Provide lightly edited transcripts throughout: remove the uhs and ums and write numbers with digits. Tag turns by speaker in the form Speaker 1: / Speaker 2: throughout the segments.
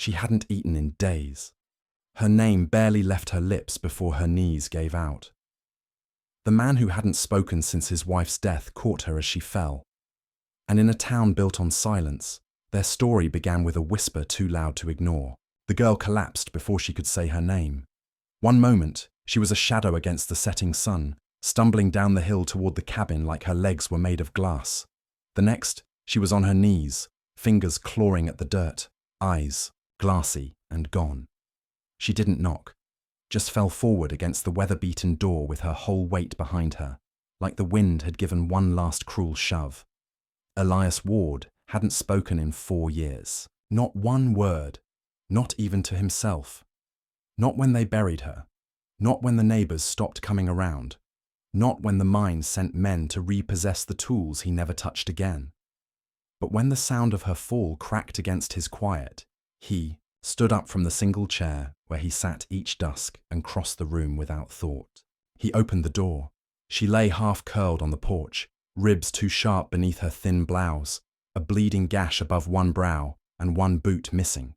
Speaker 1: She hadn't eaten in days. Her name barely left her lips before her knees gave out. The man who hadn't spoken since his wife's death caught her as she fell. And in a town built on silence, their story began with a whisper too loud to ignore. The girl collapsed before she could say her name. One moment, she was a shadow against the setting sun, stumbling down the hill toward the cabin like her legs were made of glass. The next, she was on her knees, fingers clawing at the dirt, eyes glassy and gone. She didn't knock, just fell forward against the weather-beaten door with her whole weight behind her, like the wind had given one last cruel shove. Elias Ward hadn't spoken in 4 years. Not one word, not even to himself. Not when they buried her. Not when the neighbors stopped coming around. Not when the mine sent men to repossess the tools he never touched again. But when the sound of her fall cracked against his quiet, he stood up from the single chair where he sat each dusk and crossed the room without thought. He opened the door. She lay half-curled on the porch, ribs too sharp beneath her thin blouse, a bleeding gash above one brow and one boot missing.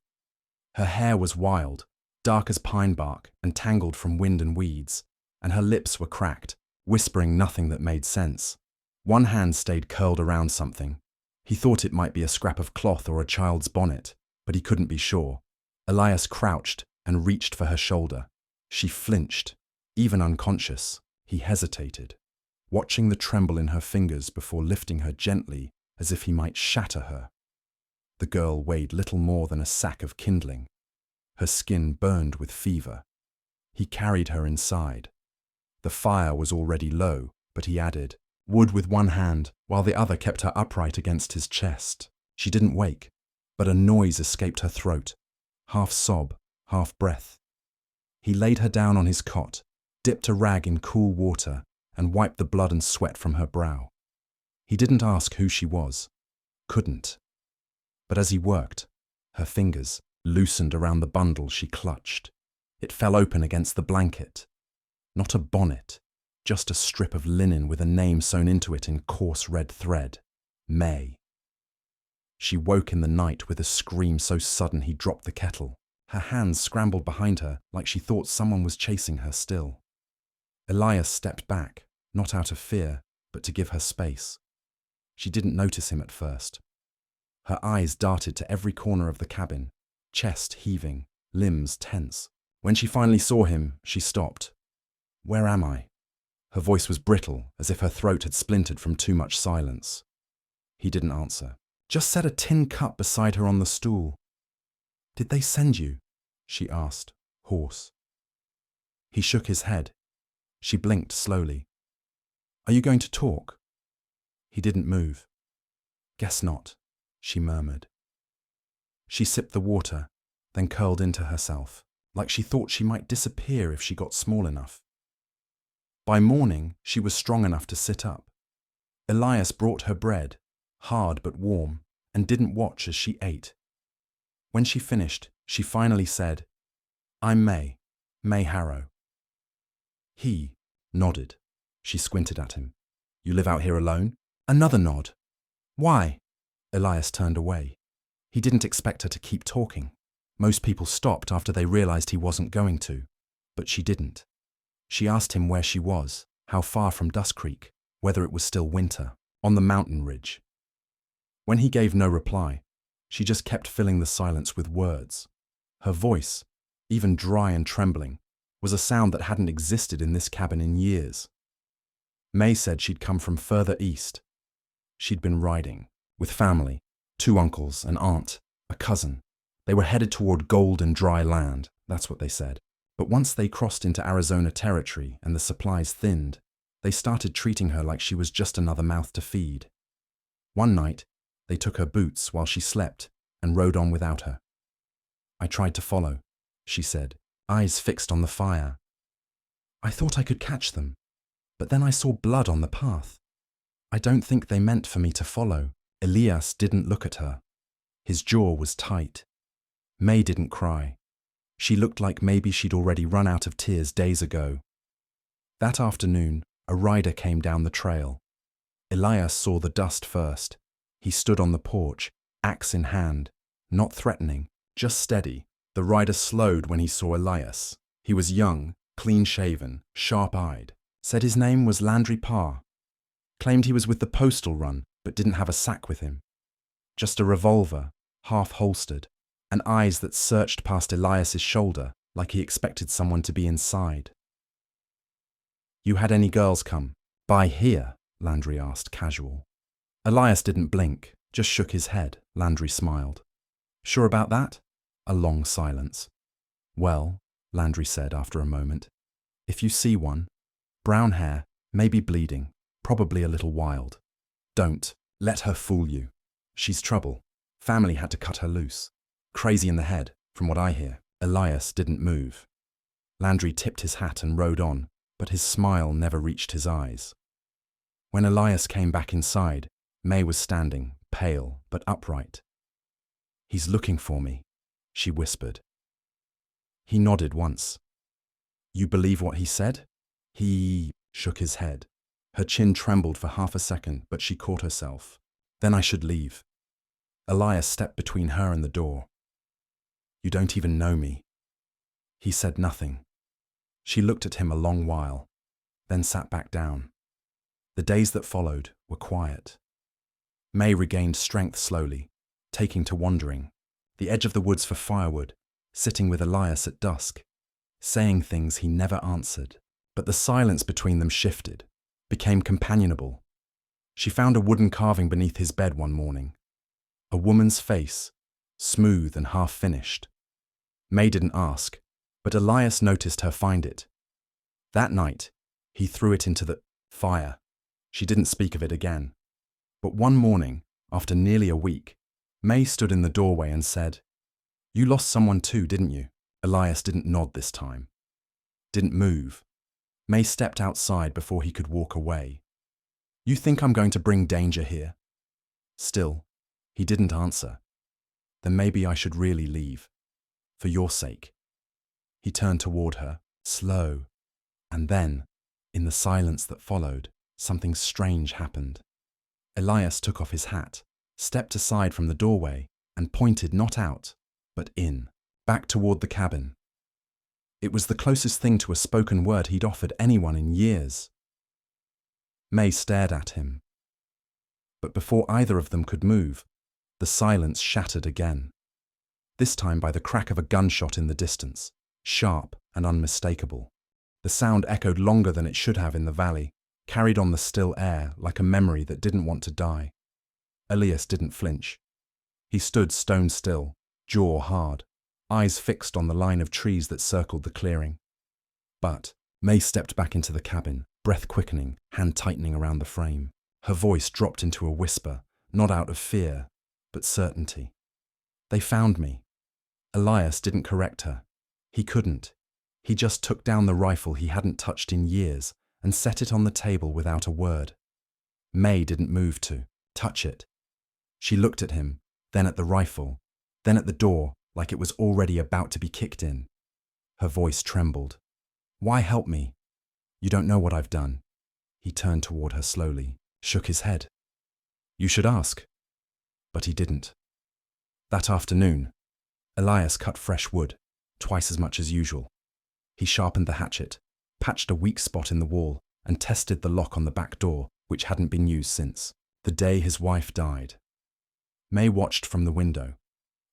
Speaker 1: Her hair was wild, dark as pine bark and tangled from wind and weeds, and her lips were cracked, whispering nothing that made sense. One hand stayed curled around something. He thought it might be a scrap of cloth or a child's bonnet, but he couldn't be sure. Elias crouched and reached for her shoulder. She flinched, even unconscious. He hesitated, watching the tremble in her fingers before lifting her gently as if he might shatter her. The girl weighed little more than a sack of kindling. Her skin burned with fever. He carried her inside. The fire was already low, but he added wood with one hand while the other kept her upright against his chest. She didn't wake, but a noise escaped her throat, half sob, half breath. He laid her down on his cot, dipped a rag in cool water, and wiped the blood and sweat from her brow. He didn't ask who she was. Couldn't. But as he worked, her fingers loosened around the bundle she clutched. It fell open against the blanket. Not a bonnet, just a strip of linen with a name sewn into it in coarse red thread. May. She woke in the night with a scream so sudden he dropped the kettle. Her hands scrambled behind her like she thought someone was chasing her still. Elias stepped back, not out of fear, but to give her space. She didn't notice him at first. Her eyes darted to every corner of the cabin, chest heaving, limbs tense. When she finally saw him, she stopped. "Where am I?" Her voice was brittle, as if her throat had splintered from too much silence. He didn't answer. "Just set a tin cup beside her on the stool." "Did they send you?" she asked, hoarse. He shook his head. She blinked slowly. "Are you going to talk?" He didn't move. "Guess not," she murmured. She sipped the water, then curled into herself, like she thought she might disappear if she got small enough. By morning, she was strong enough to sit up. Elias brought her bread, hard but warm, and didn't watch as she ate. When she finished, she finally said, "I'm May Harrow." He nodded. She squinted at him. "You live out here alone?" Another nod. "Why?" Elias turned away. He didn't expect her to keep talking. Most people stopped after they realized he wasn't going to, but she didn't. She asked him where she was, how far from Dust Creek, whether it was still winter, on the mountain ridge. When he gave no reply, she just kept filling the silence with words. Her voice, even dry and trembling, was a sound that hadn't existed in this cabin in years. May said she'd come from further east. She'd been riding, with family, 2 uncles, an aunt, a cousin. They were headed toward gold and dry land, that's what they said. But once they crossed into Arizona territory and the supplies thinned, they started treating her like she was just another mouth to feed. One night, they took her boots while she slept and rode on without her. "I tried to follow," she said, eyes fixed on the fire. "I thought I could catch them, but then I saw blood on the path. I don't think they meant for me to follow." Elias didn't look at her. His jaw was tight. May didn't cry. She looked like maybe she'd already run out of tears days ago. That afternoon, a rider came down the trail. Elias saw the dust first. He stood on the porch, axe in hand, not threatening, Just steady. The rider slowed when he saw Elias. He was young, clean-shaven, sharp-eyed. Said his name was Landry Parr. Claimed he was with the postal run, but didn't have a sack with him. Just a revolver, half-holstered, and eyes that searched past Elias's shoulder like he expected someone to be inside. "You had any girls come by here?" Landry asked, casual. Elias didn't blink, just shook his head. Landry smiled. "Sure about that?" A long silence. "Well," Landry said after a moment, "if you see one, brown hair, maybe bleeding, probably a little wild. Don't let her fool you. She's trouble. Family had to cut her loose. Crazy in the head, from what I hear." Elias didn't move. Landry tipped his hat and rode on, but his smile never reached his eyes. When Elias came back inside, May was standing, pale but upright. "He's looking for me," she whispered. He nodded once. "You believe what he said?" He shook his head. Her chin trembled for half a second, but she caught herself. "Then I should leave." Elias stepped between her and the door. "You don't even know me." He said nothing. She looked at him a long while, then sat back down. The days that followed were quiet. May regained strength slowly, taking to wandering, the edge of the woods for firewood, sitting with Elias at dusk, saying things he never answered. But the silence between them shifted, became companionable. She found a wooden carving beneath his bed one morning. A woman's face, smooth and half-finished. May didn't ask, but Elias noticed her find it. That night, he threw it into the fire. She didn't speak of it again. But one morning, after nearly a week, May stood in the doorway and said, "You lost someone too, didn't you?" Elias didn't nod this time. Didn't move. May stepped outside before he could walk away. "You think I'm going to bring danger here?" Still, he didn't answer. "Then maybe I should really leave. For your sake." He turned toward her, slow, and then, in the silence that followed, something strange happened. Elias took off his hat, stepped aside from the doorway, and pointed not out, but in, back toward the cabin. It was the closest thing to a spoken word he'd offered anyone in years. May stared at him. But before either of them could move, the silence shattered again. This time by the crack of a gunshot in the distance, sharp and unmistakable. The sound echoed longer than it should have in the valley, carried on the still air like a memory that didn't want to die. Elias didn't flinch. He stood stone still, jaw hard, eyes fixed on the line of trees that circled the clearing. But May stepped back into the cabin, breath quickening, hand tightening around the frame. Her voice dropped into a whisper, not out of fear, but certainty. "They found me." Elias didn't correct her. He couldn't. He just took down the rifle he hadn't touched in years and set it on the table without a word. May didn't move to touch it. She looked at him, then at the rifle, then at the door like it was already about to be kicked in. Her voice trembled. "Why help me? You don't know what I've done." He turned toward her slowly, shook his head. "You should ask." But he didn't. That afternoon, Elias cut fresh wood, twice as much as usual. He sharpened the hatchet, patched a weak spot in the wall, and tested the lock on the back door, which hadn't been used since the day his wife died. May watched from the window.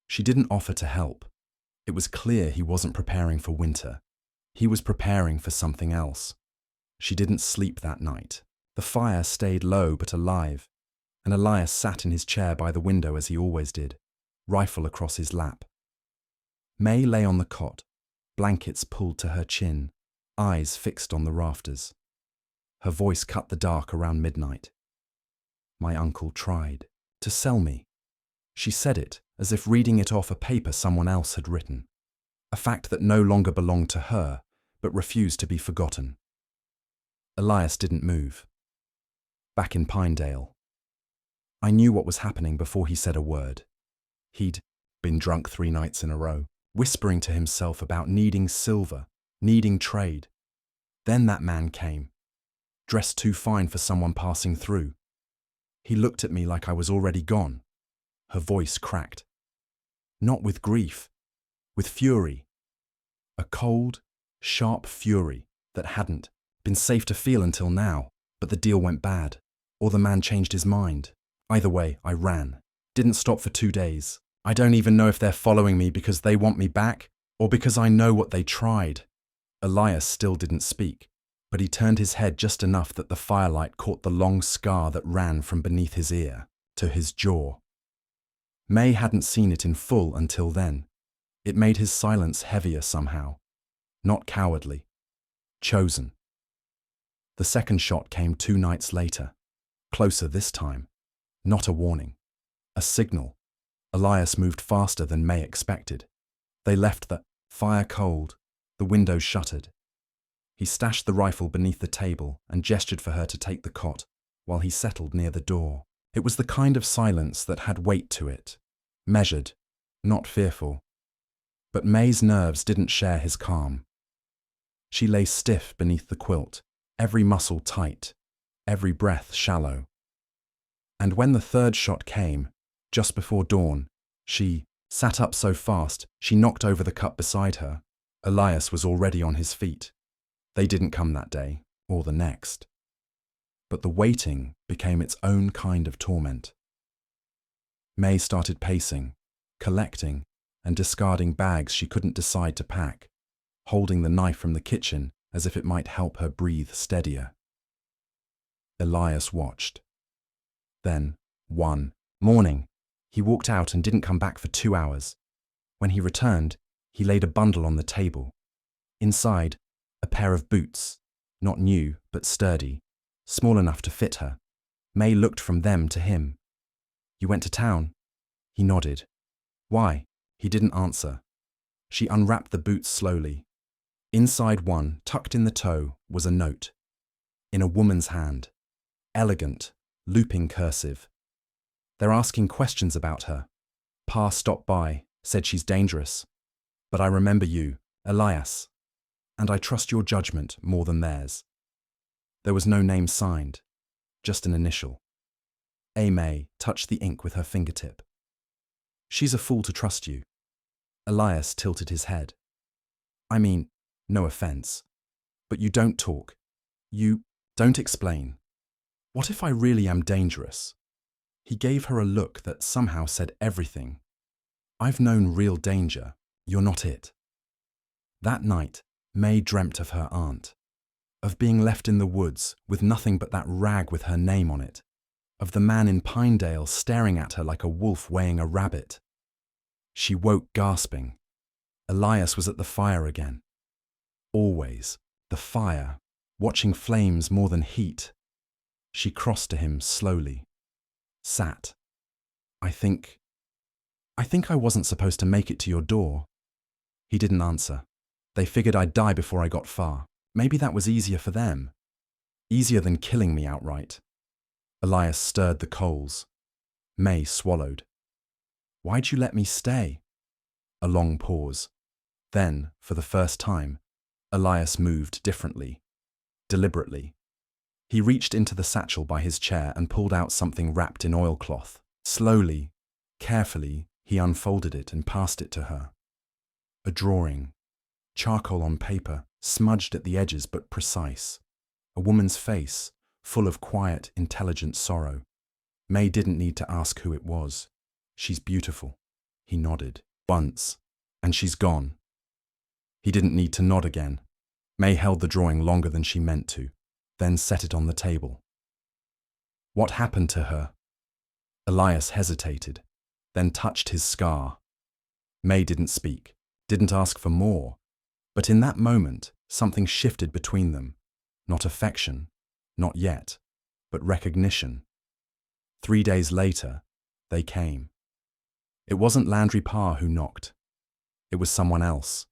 Speaker 1: She didn't offer to help. It was clear he wasn't preparing for winter. He was preparing for something else. She didn't sleep that night. The fire stayed low but alive, and Elias sat in his chair by the window as he always did, rifle across his lap. May lay on the cot, blankets pulled to her chin, eyes fixed on the rafters. Her voice cut the dark around midnight. "My uncle tried to sell me." She said it as if reading it off a paper someone else had written, a fact that no longer belonged to her, but refused to be forgotten. Elias didn't move. Back in Pinedale. I knew what was happening before he said a word. He'd been drunk 3 nights in a row, whispering to himself about needing silver, needing trade. Then that man came, dressed too fine for someone passing through. He looked at me like I was already gone. Her voice cracked. Not with grief, with fury. A cold, sharp fury that hadn't been safe to feel until now, but the deal went bad, or the man changed his mind. Either way, I ran. Didn't stop for 2 days. I don't even know if they're following me because they want me back, or because I know what they tried. Elias still didn't speak, but he turned his head just enough that the firelight caught the long scar that ran from beneath his ear to his jaw. May hadn't seen it in full until then. It made his silence heavier somehow. Not cowardly. Chosen. The second shot came 2 nights later. Closer this time. Not a warning. A signal. Elias moved faster than May expected. They left the fire cold, the windows shuttered. He stashed the rifle beneath the table and gestured for her to take the cot while he settled near the door. It was the kind of silence that had weight to it. Measured, not fearful. But May's nerves didn't share his calm. She lay stiff beneath the quilt, every muscle tight, every breath shallow. And when the third shot came, just before dawn, she sat up so fast she knocked over the cup beside her. Elias was already on his feet. They didn't come that day, or the next. But the waiting became its own kind of torment. May started pacing, collecting, and discarding bags she couldn't decide to pack, holding the knife from the kitchen as if it might help her breathe steadier. Elias watched. Then, one morning, he walked out and didn't come back for 2 hours. When he returned, he laid a bundle on the table. Inside, a pair of boots, not new but sturdy, small enough to fit her. May looked from them to him. "You went to town?" He nodded. "Why?" He didn't answer. She unwrapped the boots slowly. Inside one, tucked in the toe, was a note. In a woman's hand. Elegant, looping cursive. "They're asking questions about her. Pa stopped by, said she's dangerous. But I remember you, Elias. And I trust your judgment more than theirs." There was no name signed, just an initial. May touched the ink with her fingertip. "She's a fool to trust you." Elias tilted his head. "I mean, no offense. But you don't talk. You don't explain. What if I really am dangerous?" He gave her a look that somehow said everything. "I've known real danger. You're not it." That night, May dreamt of her aunt. Of being left in the woods with nothing but that rag with her name on it. Of the man in Pinedale staring at her like a wolf weighing a rabbit. She woke gasping. Elias was at the fire again. Always. The fire. Watching flames more than heat. She crossed to him slowly. Sat. I think I wasn't supposed to make it to your door." He didn't answer. "They figured I'd die before I got far. Maybe that was easier for them. Easier than killing me outright." Elias stirred the coals. May swallowed. "Why'd you let me stay?" A long pause. Then, for the first time, Elias moved differently. Deliberately. He reached into the satchel by his chair and pulled out something wrapped in oilcloth. Slowly, carefully, he unfolded it and passed it to her. A drawing. Charcoal on paper, smudged at the edges but precise. A woman's face, full of quiet, intelligent sorrow. May didn't need to ask who it was. "She's beautiful." He nodded. "Once. And she's gone." He didn't need to nod again. May held the drawing longer than she meant to, then set it on the table. "What happened to her?" Elias hesitated, then touched his scar. May didn't speak, didn't ask for more. But in that moment, something shifted between them. Not affection, not yet, but recognition. 3 days later, they came. It wasn't Landry Parr who knocked. It was someone else.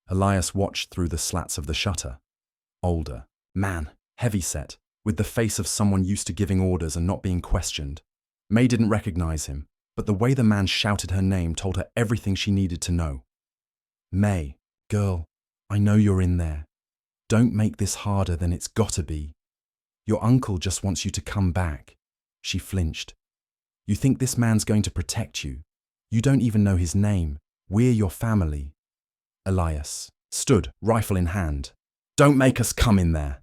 Speaker 1: Elias watched through the slats of the shutter. Older, man, heavy-set, with the face of someone used to giving orders and not being questioned. May didn't recognize him, but the way the man shouted her name told her everything she needed to know. "May, girl, I know you're in there. Don't make this harder than it's gotta be. Your uncle just wants you to come back." She flinched. "You think this man's going to protect you? You don't even know his name. We're your family. Elias stood, rifle in hand. Don't make us come in there.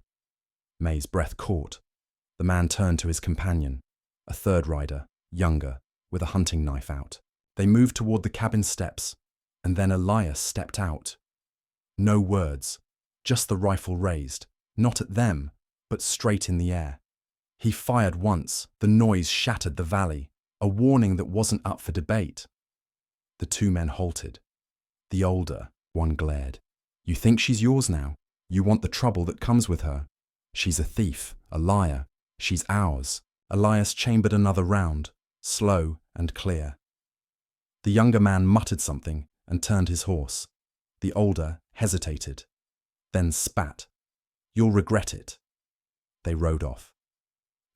Speaker 1: May's breath caught. The man turned to his companion, a third rider, younger, with a hunting knife out. They moved toward the cabin steps, and then Elias stepped out. No words, just the rifle raised, not at them, but straight in the air. He fired once, the noise shattered the valley, a warning that wasn't up for debate. The two men halted. The older one glared. You think she's yours now? You want the trouble that comes with her? She's a thief, a liar. She's ours. Elias chambered another round, slow and clear. The younger man muttered something and turned his horse. The older hesitated, then spat. You'll regret it. They rode off.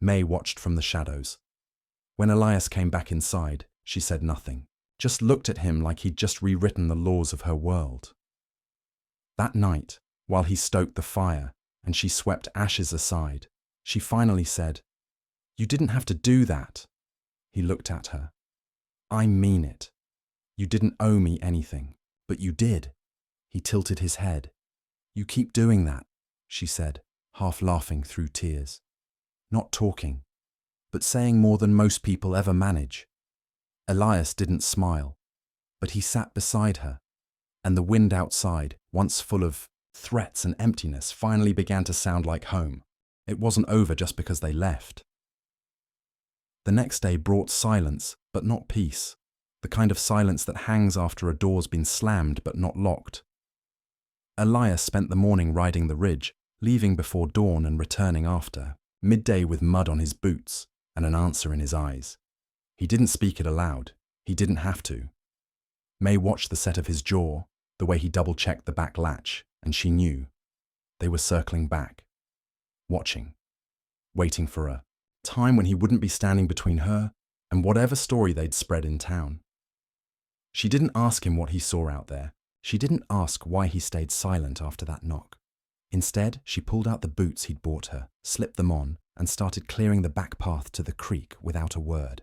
Speaker 1: May watched from the shadows. When Elias came back inside, she said nothing, just looked at him like he'd just rewritten the laws of her world. That night, while he stoked the fire and she swept ashes aside, she finally said, You didn't have to do that. He looked at her. I mean it. You didn't owe me anything, but you did. He tilted his head. You keep doing that, she said, half laughing through tears. Not talking, but saying more than most people ever manage. Elias didn't smile, but he sat beside her, and the wind outside, once full of threats and emptiness, finally began to sound like home. It wasn't over just because they left. The next day brought silence, but not peace, the kind of silence that hangs after a door's been slammed but not locked. Elias spent the morning riding the ridge, leaving before dawn and returning after, midday with mud on his boots and an answer in his eyes. He didn't speak it aloud. He didn't have to. May watched the set of his jaw, the way he double-checked the back latch, and she knew. They were circling back, watching, waiting for a time when he wouldn't be standing between her and whatever story they'd spread in town. She didn't ask him what he saw out there. She didn't ask why he stayed silent after that knock. Instead, she pulled out the boots he'd bought her, slipped them on, and started clearing the back path to the creek without a word.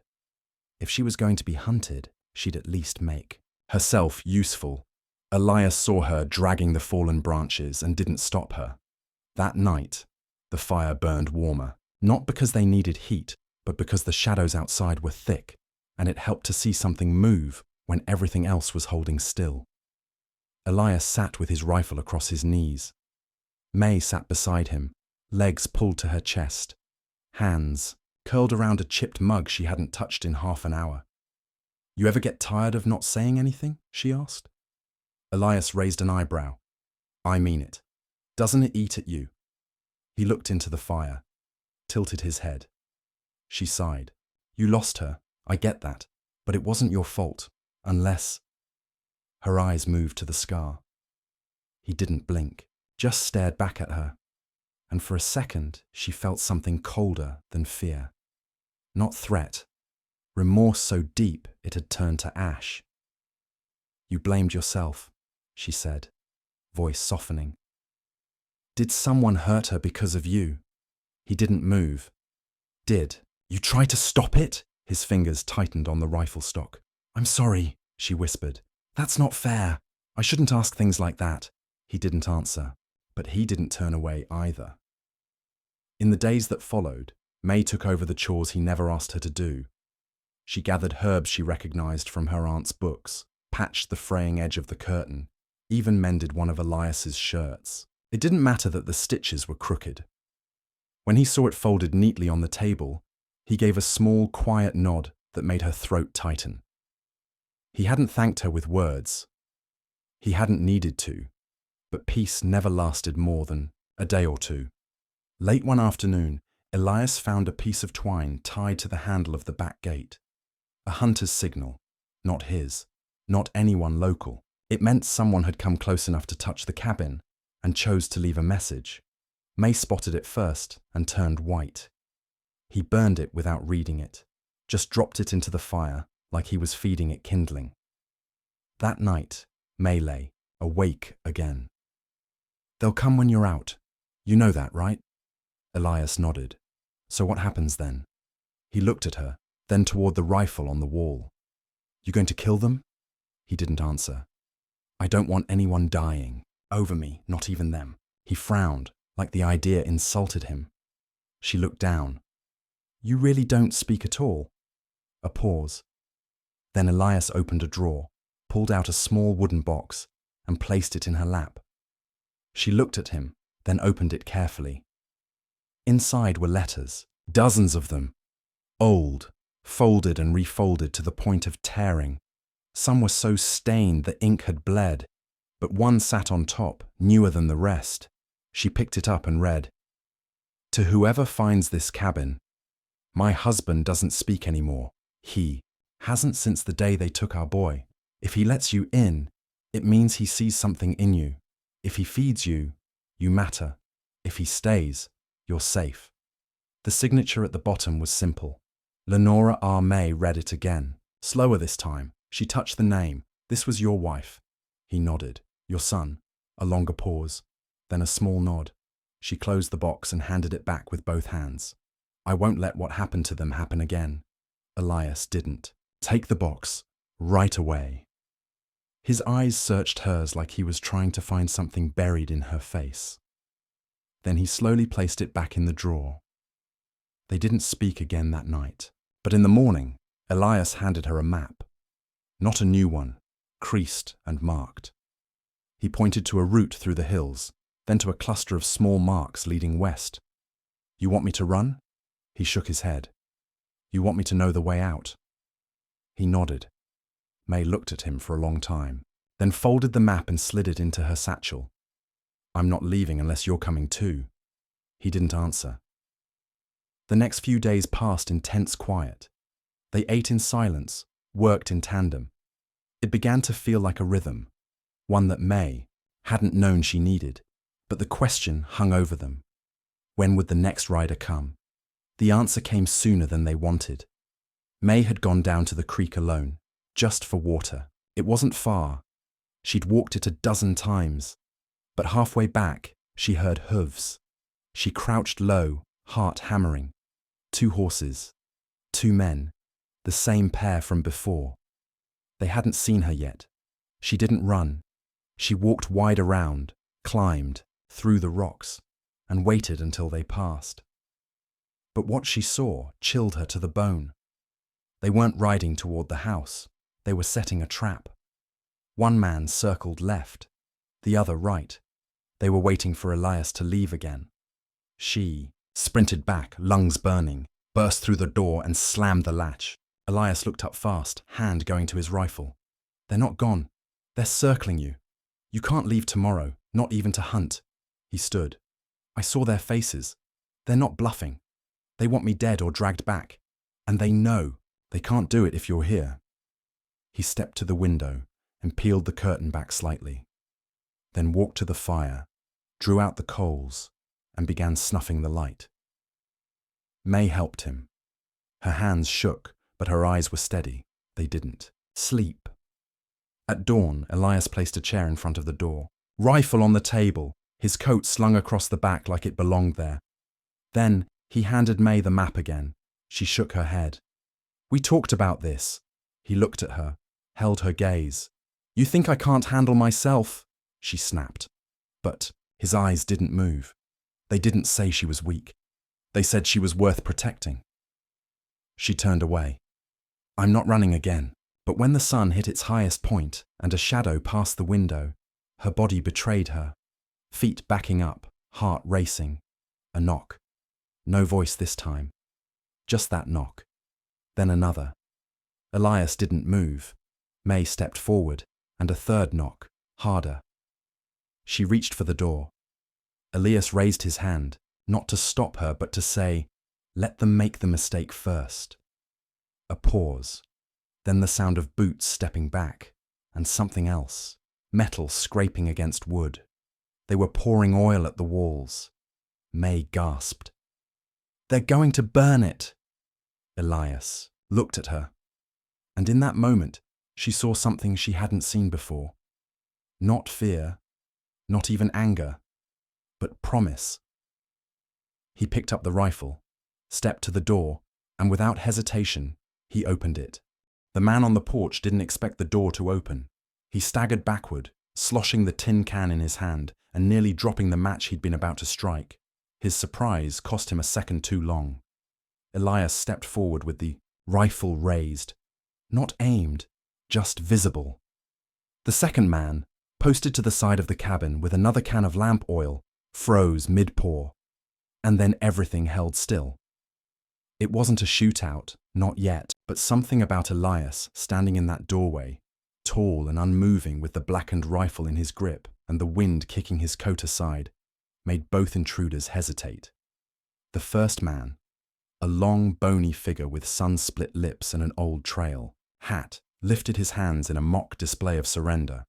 Speaker 1: If she was going to be hunted, she'd at least make herself useful. Elias saw her dragging the fallen branches and didn't stop her. That night, the fire burned warmer, not because they needed heat, but because the shadows outside were thick, and it helped to see something move when everything else was holding still. Elias sat with his rifle across his knees. May sat beside him, legs pulled to her chest, hands curled around a chipped mug she hadn't touched in half an hour. You ever get tired of not saying anything? She asked. Elias raised an eyebrow. I mean it. Doesn't it eat at you? He looked into the fire, tilted his head. She sighed. You lost her, I get that, but it wasn't your fault, unless… Her eyes moved to the scar. He didn't blink, just stared back at her, and for a second she felt something colder than fear. Not threat, remorse so deep it had turned to ash. You blamed yourself, she said, voice softening. Did someone hurt her because of you? He didn't move. Did you try to stop it? His fingers tightened on the rifle stock. I'm sorry, she whispered. That's not fair. I shouldn't ask things like that. He didn't answer, but he didn't turn away either. In the days that followed, May took over the chores he never asked her to do. She gathered herbs she recognized from her aunt's books, patched the fraying edge of the curtain, even mended one of Elias's shirts. It didn't matter that the stitches were crooked. When he saw it folded neatly on the table, he gave a small, quiet nod that made her throat tighten. He hadn't thanked her with words. He hadn't needed to, but peace never lasted more than a day or two. Late one afternoon, Elias found a piece of twine tied to the handle of the back gate. A hunter's signal, not his, not anyone local. It meant someone had come close enough to touch the cabin and chose to leave a message. May spotted it first and turned white. He burned it without reading it, just dropped it into the fire like he was feeding it kindling. That night, May lay, awake again. They'll come when you're out. You know that, right? Elias nodded. So what happens then? He looked at her, then toward the rifle on the wall. You going to kill them? He didn't answer. I don't want anyone dying. Over me, not even them. He frowned, like the idea insulted him. She looked down. You really don't speak at all? A pause. Then Elias opened a drawer, pulled out a small wooden box, and placed it in her lap. She looked at him, then opened it carefully. Inside were letters, dozens of them. Old, folded and refolded to the point of tearing. Some were so stained the ink had bled, but one sat on top, newer than the rest. She picked it up and read, To whoever finds this cabin, my husband doesn't speak anymore. He hasn't since the day they took our boy. If he lets you in, it means he sees something in you. If he feeds you, you matter. If he stays, you're safe. The signature at the bottom was simple. Lenora R. May read it again, slower this time. She touched the name. This was your wife. He nodded. Your son. A longer pause, then a small nod. She closed the box and handed it back with both hands. I won't let what happened to them happen again. Elias didn't. Take the box, right away. His eyes searched hers like he was trying to find something buried in her face. Then he slowly placed it back in the drawer. They didn't speak again that night. But in the morning, Elias handed her a map. Not a new one, creased and marked. He pointed to a route through the hills, then to a cluster of small marks leading west. You want me to run? He shook his head. You want me to know the way out? He nodded. May looked at him for a long time, then folded the map and slid it into her satchel. I'm not leaving unless you're coming too. He didn't answer. The next few days passed in tense quiet. They ate in silence, worked in tandem. It began to feel like a rhythm, one that May hadn't known she needed, but the question hung over them. When would the next rider come? The answer came sooner than they wanted. May had gone down to the creek alone, just for water. It wasn't far. She'd walked it a dozen times. But halfway back, she heard hooves. She crouched low, heart hammering. 2 horses. 2 men. The same pair from before. They hadn't seen her yet. She didn't run. She walked wide around, climbed, through the rocks, and waited until they passed. But what she saw chilled her to the bone. They weren't riding toward the house. They were setting a trap. One man circled left, the other right. They were waiting for Elias to leave again. She sprinted back, lungs burning, burst through the door and slammed the latch. Elias looked up fast, hand going to his rifle. They're not gone. They're circling you. You can't leave tomorrow, not even to hunt. He stood. I saw their faces. They're not bluffing. They want me dead or dragged back. And they know they can't do it if you're here. He stepped to the window and peeled the curtain back slightly. Then walked to the fire, drew out the coals, and began snuffing the light. May helped him. Her hands shook, but her eyes were steady. They didn't sleep. At dawn, Elias placed a chair in front of the door, rifle on the table, his coat slung across the back like it belonged there. Then he handed May the map again. She shook her head. We talked about this. He looked at her, held her gaze. You think I can't handle myself? She snapped. But his eyes didn't move. They didn't say she was weak. They said she was worth protecting. She turned away. I'm not running again. But when the sun hit its highest point and a shadow passed the window, her body betrayed her. Feet backing up, heart racing. A knock. No voice this time. Just that knock. Then another. Elias didn't move. May stepped forward, and a third knock, harder. She reached for the door. Elias raised his hand, not to stop her, but to say, let them make the mistake first. A pause. Then the sound of boots stepping back, and something else, metal scraping against wood. They were pouring oil at the walls. May gasped. They're going to burn it. Elias looked at her, and in that moment, she saw something she hadn't seen before. Not fear, not even anger, but promise. He picked up the rifle, stepped to the door, and without hesitation, he opened it. The man on the porch didn't expect the door to open. He staggered backward, sloshing the tin can in his hand and nearly dropping the match he'd been about to strike. His surprise cost him a second too long. Elias stepped forward with the rifle raised, not aimed, just visible. The second man, posted to the side of the cabin with another can of lamp oil, froze mid-pour, and then everything held still. It wasn't a shootout, not yet, but something about Elias standing in that doorway, tall and unmoving with the blackened rifle in his grip and the wind kicking his coat aside, made both intruders hesitate. The first man, a long, bony figure with sun-split lips and an old trail hat, lifted his hands in a mock display of surrender.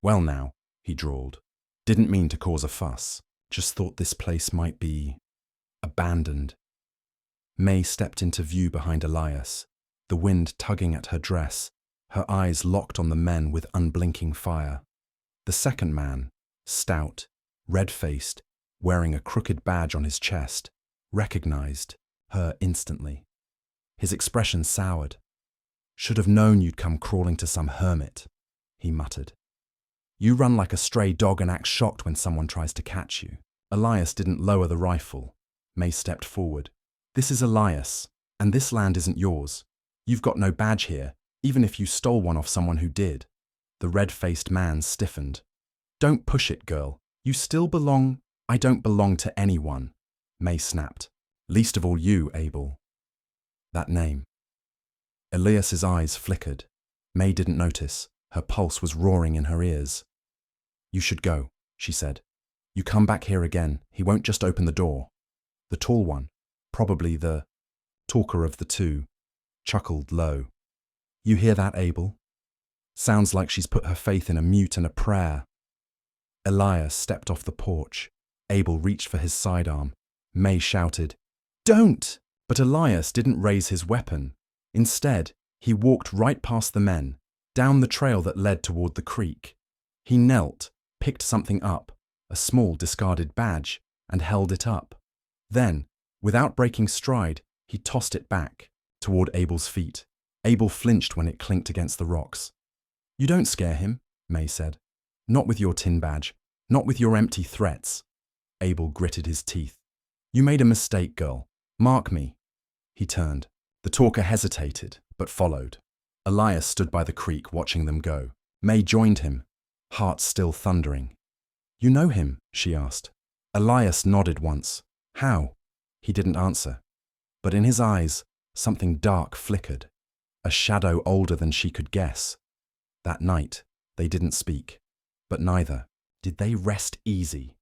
Speaker 1: "Well now," he drawled. "Didn't mean to cause a fuss. Just thought this place might be abandoned." May stepped into view behind Elias, the wind tugging at her dress, her eyes locked on the men with unblinking fire. The second man, stout, red-faced, wearing a crooked badge on his chest, recognized her instantly. His expression soured. "Should have known you'd come crawling to some hermit," he muttered. "You run like a stray dog and act shocked when someone tries to catch you." Elias didn't lower the rifle. May stepped forward. "This is Elias, and this land isn't yours. You've got no badge here, even if you stole one off someone who did." The red-faced man stiffened. "Don't push it, girl. You still belong—" "I don't belong to anyone," May snapped. "Least of all you, Abel." That name. Elias's eyes flickered. May didn't notice. Her pulse was roaring in her ears. "You should go," she said. "You come back here again, he won't just open the door." The tall one, probably the talker of the two, chuckled low. "You hear that, Abel? Sounds like she's put her faith in a mute and a prayer." Elias stepped off the porch. Abel reached for his sidearm. May shouted, "Don't!" But Elias didn't raise his weapon. Instead, he walked right past the men, down the trail that led toward the creek. He knelt, picked something up, a small discarded badge, and held it up. Then, without breaking stride, he tossed it back, toward Abel's feet. Abel flinched when it clinked against the rocks. "You don't scare him," May said. "Not with your tin badge, not with your empty threats." Abel gritted his teeth. "You made a mistake, girl. Mark me." He turned. The talker hesitated, but followed. Elias stood by the creek watching them go. May joined him, heart still thundering. "You know him?" she asked. Elias nodded once. "How?" He didn't answer. But in his eyes, something dark flickered, a shadow older than she could guess. That night, they didn't speak, but neither did they rest easy.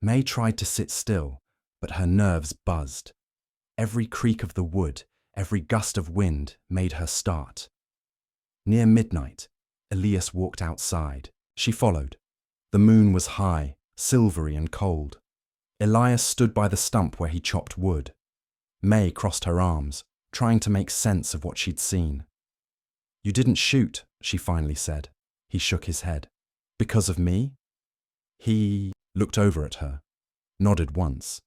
Speaker 1: May tried to sit still, but her nerves buzzed. Every creak of the wood, every gust of wind made her start. Near midnight, Elias walked outside. She followed. The moon was high, silvery and cold. Elias stood by the stump where he chopped wood. May crossed her arms, trying to make sense of what she'd seen. "You didn't shoot," she finally said. He shook his head. "Because of me?" He looked over at her, nodded once.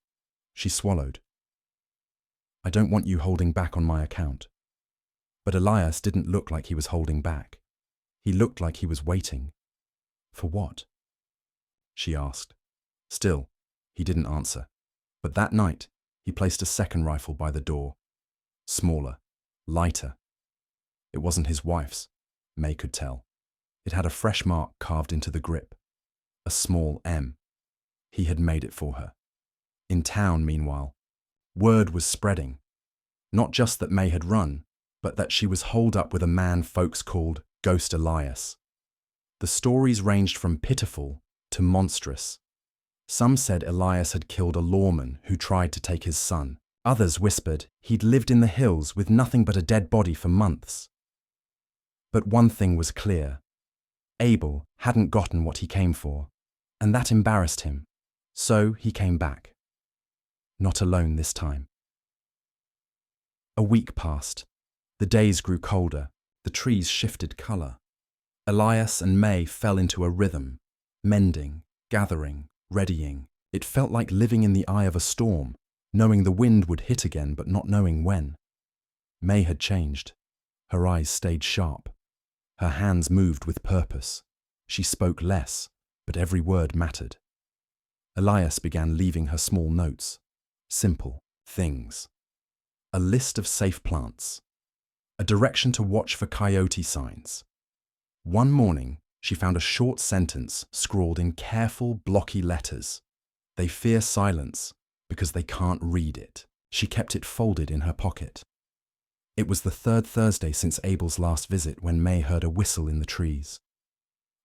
Speaker 1: She swallowed. "I don't want you holding back on my account." But Elias didn't look like he was holding back. He looked like he was waiting. "For what?" she asked. Still, he didn't answer. But that night, he placed a second rifle by the door. Smaller, lighter. It wasn't his wife's, May could tell. It had a fresh mark carved into the grip. A small M. He had made it for her. In town, meanwhile, word was spreading. Not just that May had run, but that she was holed up with a man folks called Ghost Elias. The stories ranged from pitiful to monstrous. Some said Elias had killed a lawman who tried to take his son. Others whispered he'd lived in the hills with nothing but a dead body for months. But one thing was clear. Abel hadn't gotten what he came for, and that embarrassed him. So he came back. Not alone this time. A week passed. The days grew colder. The trees shifted color. Elias and May fell into a rhythm, mending, gathering, readying. It felt like living in the eye of a storm, knowing the wind would hit again but not knowing when. May had changed. Her eyes stayed sharp. Her hands moved with purpose. She spoke less, but every word mattered. Elias began leaving her small notes. Simple things. A list of safe plants. A direction to watch for coyote signs. One morning, she found a short sentence scrawled in careful, blocky letters. They fear silence because they can't read it. She kept it folded in her pocket. It was the third Thursday since Abel's last visit when May heard a whistle in the trees.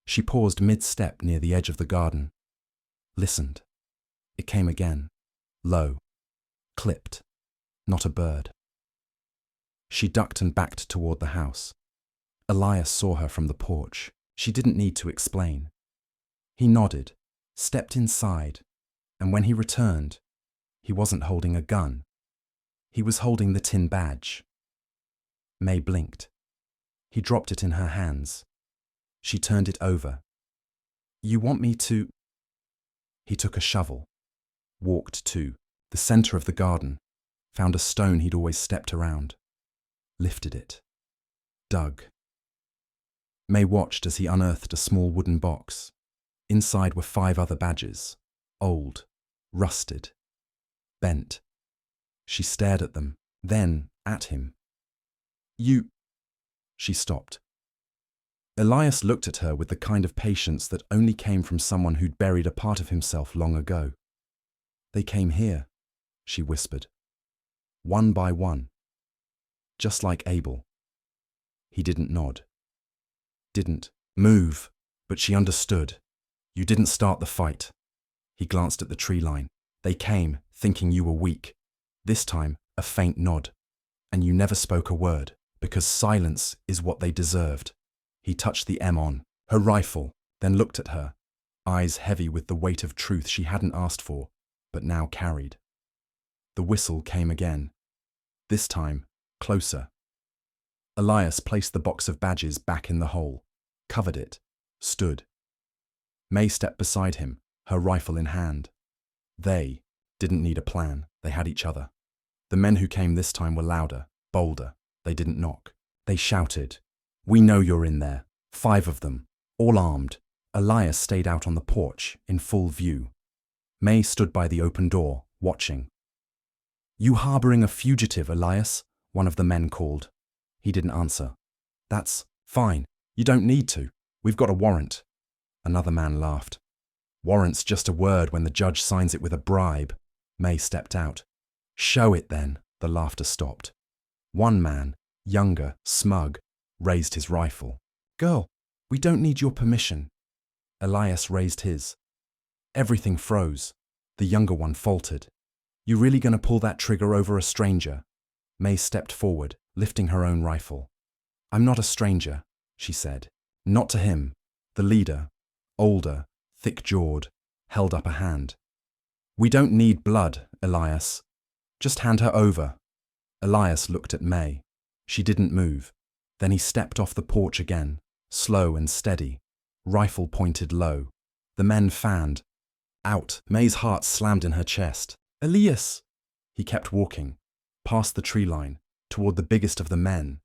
Speaker 1: She paused mid-step near the edge of the garden. Listened. It came again. Low. Clipped. Not a bird. She ducked and backed toward the house. Elias saw her from the porch. She didn't need to explain. He nodded, stepped inside, and when he returned, he wasn't holding a gun. He was holding the tin badge. May blinked. He dropped it in her hands. She turned it over. "You want me to—" He took a shovel, walked to the center of the garden, found a stone he'd always stepped around, lifted it, dug. May watched as he unearthed a small wooden box. Inside were 5 other badges, old, rusted, bent. She stared at them, then at him. "You—" She stopped. Elias looked at her with the kind of patience that only came from someone who'd buried a part of himself long ago. "They came here," she whispered. "One by one. Just like Abel." He didn't nod. Didn't move, but she understood. "You didn't start the fight." He glanced at the tree line. "They came, thinking you were weak. This time, a faint nod. And you never spoke a word, because silence is what they deserved." He touched the M on her rifle, then looked at her, eyes heavy with the weight of truth she hadn't asked for, but now carried. The whistle came again. This time, closer. Elias placed the box of badges back in the hole, covered it, stood. May stepped beside him, her rifle in hand. They didn't need a plan, they had each other. The men who came this time were louder, bolder. They didn't knock. They shouted, "We know you're in there." 5 of them, all armed. Elias stayed out on the porch, in full view. May stood by the open door, watching. "You harboring a fugitive, Elias?" one of the men called. He didn't answer. "That's fine. You don't need to. We've got a warrant." Another man laughed. "Warrant's just a word when the judge signs it with a bribe." May stepped out. "Show it then." The laughter stopped. One man, younger, smug, raised his rifle. "Girl, we don't need your permission." Elias raised his. Everything froze. The younger one faltered. "You really gonna pull that trigger over a stranger?" May stepped forward, lifting her own rifle. "I'm not a stranger," she said. "Not to him." The leader, older, thick-jawed, held up a hand. "We don't need blood, Elias. Just hand her over." Elias looked at May. She didn't move. Then he stepped off the porch again, slow and steady, rifle pointed low. The men fanned. Out. May's heart slammed in her chest. "Elias!" He kept walking, past the tree line, toward the biggest of the men.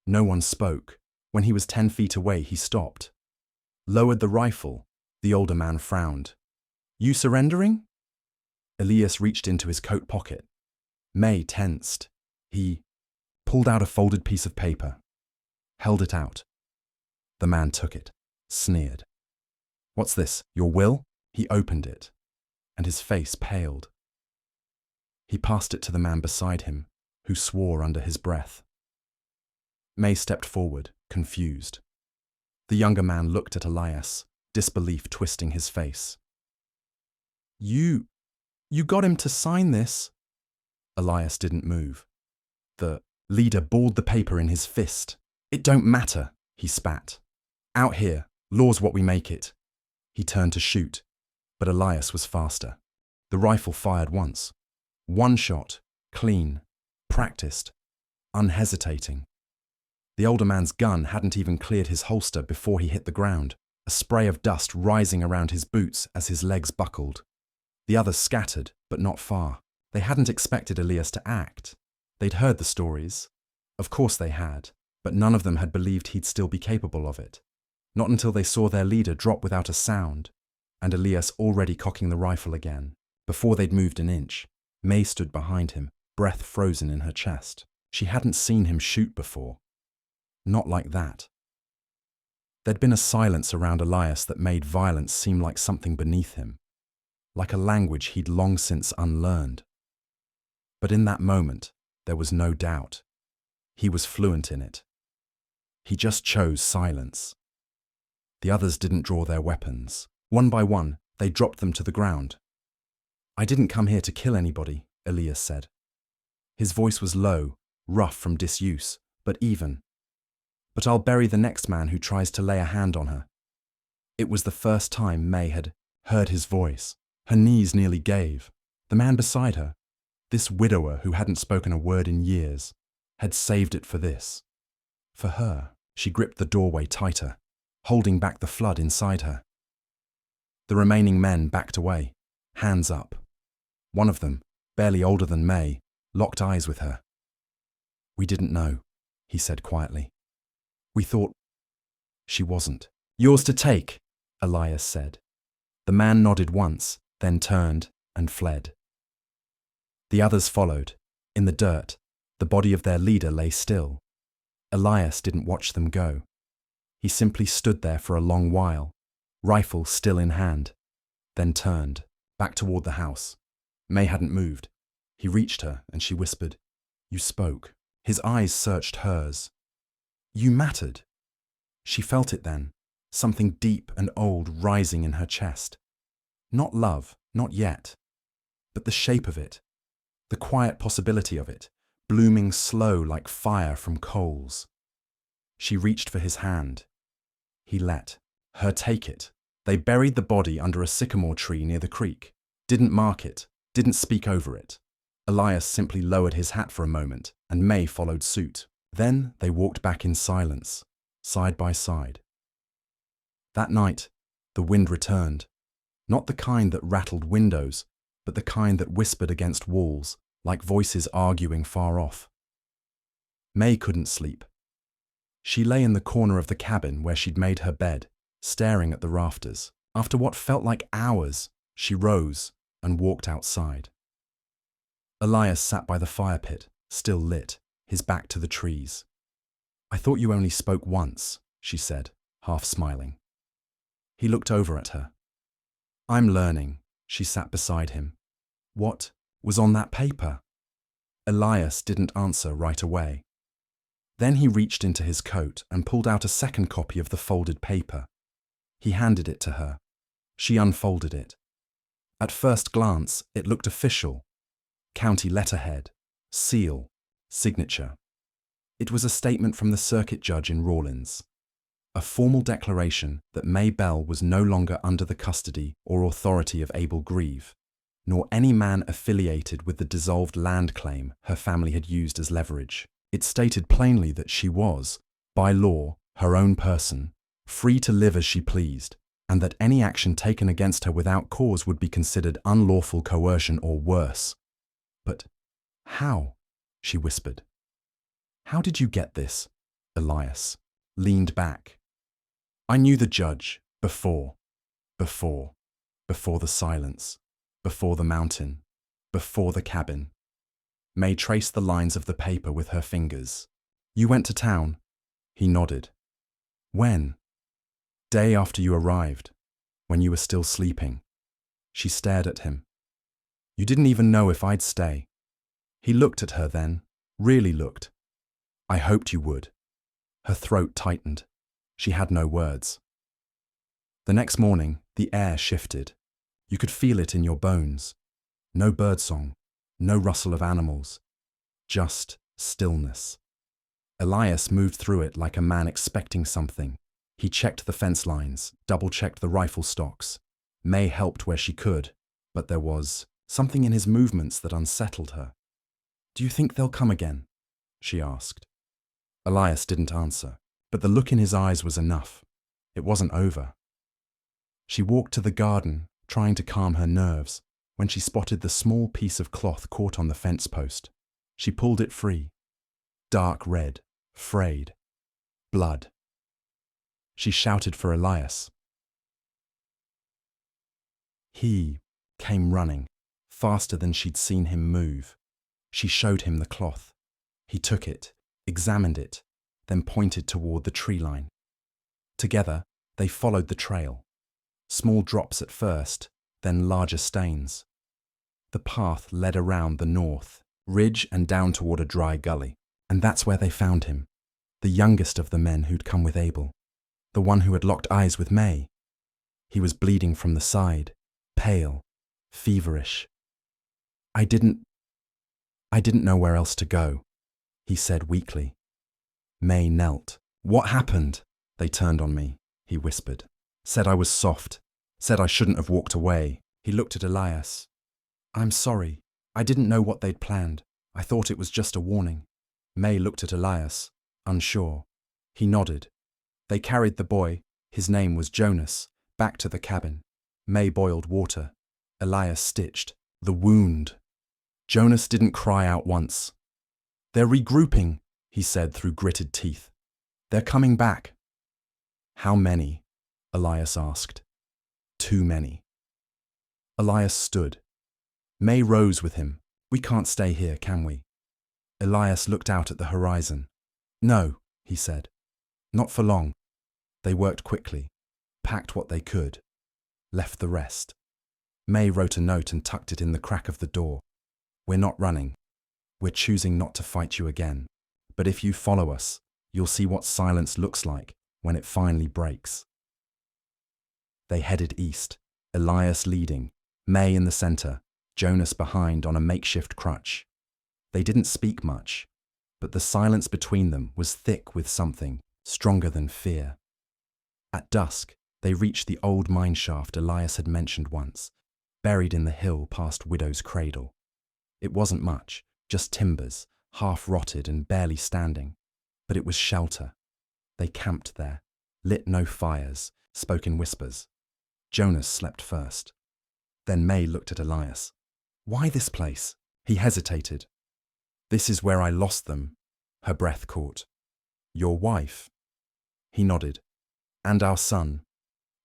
Speaker 1: No one spoke. When he was 10 feet away, he stopped. Lowered the rifle. The older man frowned. "You surrendering?" Elias reached into his coat pocket. May tensed. He pulled out a folded piece of paper, held it out. The man took it, sneered. "What's this, your will?" He opened it, and his face paled. He passed it to the man beside him, who swore under his breath. May stepped forward, confused. The younger man looked at Elias, disbelief twisting his face. You got him to sign this?" Elias didn't move. The leader balled the paper in his fist. "It don't matter," he spat. "Out here, law's what we make it." He turned to shoot, but Elias was faster. The rifle fired once. One shot, clean, practiced, unhesitating. The older man's gun hadn't even cleared his holster before he hit the ground, a spray of dust rising around his boots as his legs buckled. The others scattered, but not far. They hadn't expected Elias to act. They'd heard the stories. Of course they had. but none of them had believed he'd still be capable of it. Not until they saw their leader drop without a sound, and Elias already cocking the rifle again. Before they'd moved an inch, May stood behind him, breath frozen in her chest. She hadn't seen him shoot before. Not like that. There'd been a silence around Elias that made violence seem like something beneath him, like a language he'd long since unlearned. But in that moment, there was no doubt. He was fluent in it. He just chose silence. The others didn't draw their weapons. One by one, they dropped them to the ground. "I didn't come here to kill anybody," Elias said. His voice was low, rough from disuse, but even. "But I'll bury the next man who tries to lay a hand on her." It was the first time May had heard his voice. Her knees nearly gave. The man beside her, this widower who hadn't spoken a word in years, had saved it for this. For her. She gripped the doorway tighter, holding back the flood inside her. The remaining men backed away, hands up. One of them, barely older than May, locked eyes with her. "We didn't know," he said quietly. "We thought..." She wasn't. "Yours to take," Elias said. The man nodded once, then turned and fled. The others followed. In the dirt, the body of their leader lay still. Elias didn't watch them go. He simply stood there for a long while, rifle still in hand, then turned, back toward the house. May hadn't moved. He reached her and she whispered, "You spoke." His eyes searched hers. "You mattered." She felt it then, something deep and old rising in her chest. Not love, not yet, but the shape of it, the quiet possibility of it, blooming slow like fire from coals. She reached for his hand. He let her take it. They buried the body under a sycamore tree near the creek. Didn't mark it, didn't speak over it. Elias simply lowered his hat for a moment, and May followed suit. Then they walked back in silence, side by side. That night, the wind returned. Not the kind that rattled windows, but the kind that whispered against walls, like voices arguing far off. May couldn't sleep. She lay in the corner of the cabin where she'd made her bed, staring at the rafters. After what felt like hours, she rose and walked outside. Elias sat by the fire pit, still lit, his back to the trees. "I thought you only spoke once," she said, half smiling. He looked over at her. "I'm learning." She sat beside him. "What was on that paper?" Elias didn't answer right away. Then he reached into his coat and pulled out a second copy of the folded paper. He handed it to her. She unfolded it. At first glance, it looked official. County letterhead, seal, signature. It was a statement from the circuit judge in Rawlins. A formal declaration that May Bell was no longer under the custody or authority of Abel Grieve, nor any man affiliated with the dissolved land claim her family had used as leverage. It stated plainly that she was, by law, her own person, free to live as she pleased, and that any action taken against her without cause would be considered unlawful coercion or worse. "But how?" she whispered. "How did you get this?" Elias leaned back. "I knew the judge before the silence, before the mountain, before the cabin." May traced the lines of the paper with her fingers. "You went to town?" He nodded. "When?" "Day after you arrived, when you were still sleeping." She stared at him. "You didn't even know if I'd stay." He looked at her then, really looked. "I hoped you would." Her throat tightened. She had no words. The next morning, the air shifted. You could feel it in your bones. No birdsong, no rustle of animals, just stillness. Elias moved through it like a man expecting something. He checked the fence lines, double-checked the rifle stocks. May helped where she could, but there was something in his movements that unsettled her. "Do you think they'll come again?" she asked. Elias didn't answer, but the look in his eyes was enough. It wasn't over. She walked to the garden, trying to calm her nerves, when she spotted the small piece of cloth caught on the fence post. She pulled it free. Dark red, frayed. Blood. She shouted for Elias. He came running, faster than she'd seen him move. She showed him the cloth. He took it, examined it, then pointed toward the tree line. Together, they followed the trail. Small drops at first, then larger stains. The path led around the north ridge and down toward a dry gully, and that's where they found him, the youngest of the men who'd come with Abel, the one who had locked eyes with May. He was bleeding from the side, pale, feverish. I didn't know where else to go, he said weakly. May knelt. What happened? They turned on me, he whispered. Said I was soft. Said I shouldn't have walked away. He looked at Elias. I'm sorry. I didn't know what they'd planned. I thought it was just a warning. May looked at Elias, unsure. He nodded. They carried the boy, his name was Jonas, back to the cabin. May boiled water. Elias stitched. The wound. Jonas didn't cry out once. They're regrouping, he said through gritted teeth. They're coming back. How many? Elias asked. Too many. Elias stood. May rose with him. We can't stay here, can we? Elias looked out at the horizon. No, he said. Not for long. They worked quickly, packed what they could, left the rest. May wrote a note and tucked it in the crack of the door. We're not running. We're choosing not to fight you again. But if you follow us, you'll see what silence looks like when it finally breaks. They headed east, Elias leading, May in the center, Jonas behind on a makeshift crutch. They didn't speak much, but the silence between them was thick with something stronger than fear. At dusk, they reached the old mine shaft Elias had mentioned once, buried in the hill past Widow's Cradle. It wasn't much, just timbers, half rotted and barely standing, but it was shelter. They camped there, lit no fires, spoke in whispers. Jonas slept first. Then May looked at Elias. Why this place? He hesitated. This is where I lost them, her breath caught. Your wife? He nodded. And our son.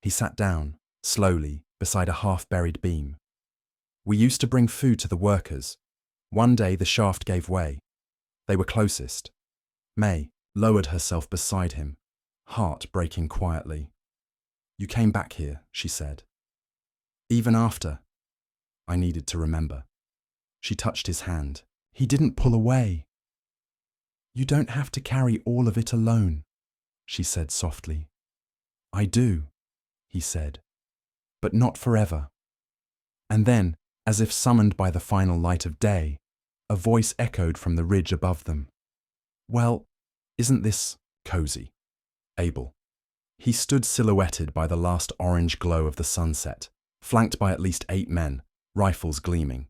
Speaker 1: He sat down, slowly, beside a half-buried beam. We used to bring food to the workers. One day the shaft gave way. They were closest. May lowered herself beside him, heart breaking quietly. You came back here, she said. Even after. I needed to remember. She touched his hand. He didn't pull away. You don't have to carry all of it alone, she said softly. I do, he said, but not forever. And then, as if summoned by the final light of day, a voice echoed from the ridge above them. Well, isn't this cozy? Abel. He stood silhouetted by the last orange glow of the sunset, flanked by at least 8 men, rifles gleaming.